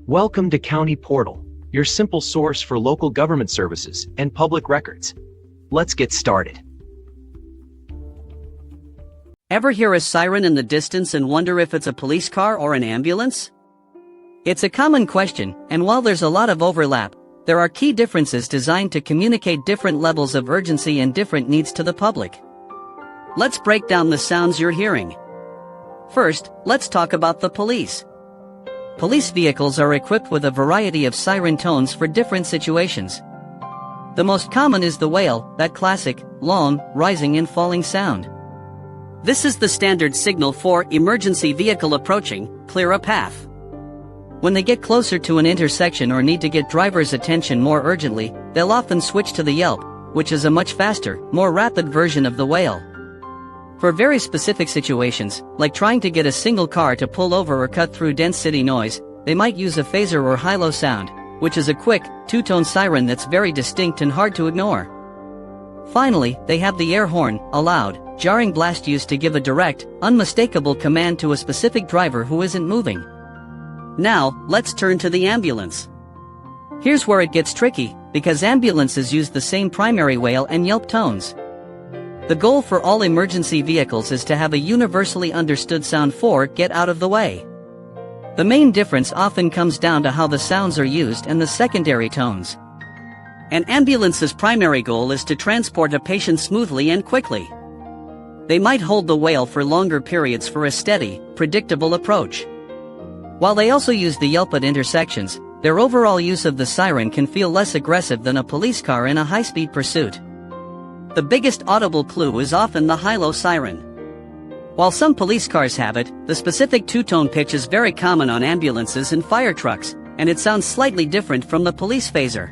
Welcome to County Portal, your simple source for local government services and public records. Let's get started. Ever hear a siren in the distance and wonder if it's a police car or an ambulance? It's a common question, and while there's a lot of overlap, there are key differences designed to communicate different levels of urgency and different needs to the public. Let's break down the sounds you're hearing. First, let's talk about the police. Police vehicles are equipped with a variety of siren tones for different situations. The most common is the wail, that classic, long, rising and falling sound. This is the standard signal for emergency vehicle approaching, clear a path. When they get closer to an intersection or need to get drivers' attention more urgently, they'll often switch to the yelp, which is a much faster, more rapid version of the wail. For very specific situations, like trying to get a single car to pull over or cut through dense city noise, they might use a phaser or high-low sound, which is a quick, two-tone siren that's very distinct and hard to ignore. Finally, they have the air horn, a loud, jarring blast used to give a direct, unmistakable command to a specific driver who isn't moving. Now, let's turn to the ambulance. Here's where it gets tricky, because ambulances use the same primary wail and yelp tones. The goal for all emergency vehicles is to have a universally understood sound for "get out of the way." The main difference often comes down to how the sounds are used and the secondary tones. An ambulance's primary goal is to transport a patient smoothly and quickly. They might hold the wail for longer periods for a steady, predictable approach. While they also use the yelp at intersections, their overall use of the siren can feel less aggressive than a police car in a high-speed pursuit. The biggest audible clue is often the high-low siren. While some police cars have it, the specific two-tone pitch is very common on ambulances and fire trucks, and it sounds slightly different from the police phaser.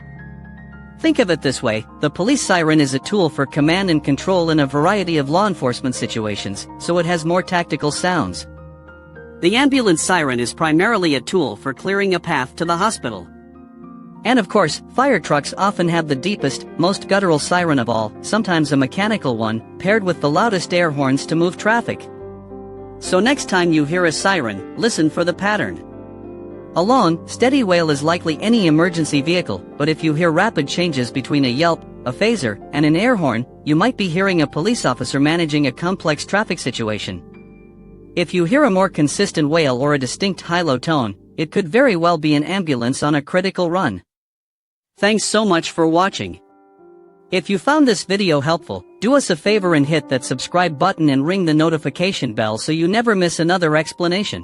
Think of it this way, the police siren is a tool for command and control in a variety of law enforcement situations, so it has more tactical sounds. The ambulance siren is primarily a tool for clearing a path to the hospital. And of course, fire trucks often have the deepest, most guttural siren of all, sometimes a mechanical one, paired with the loudest air horns to move traffic. So next time you hear a siren, listen for the pattern. A long, steady wail is likely any emergency vehicle, but if you hear rapid changes between a yelp, a phaser, and an air horn, you might be hearing a police officer managing a complex traffic situation. If you hear a more consistent wail or a distinct high-low tone, it could very well be an ambulance on a critical run. Thanks so much for watching. If you found this video helpful, do us a favor and hit that subscribe button and ring the notification bell so you never miss another explanation.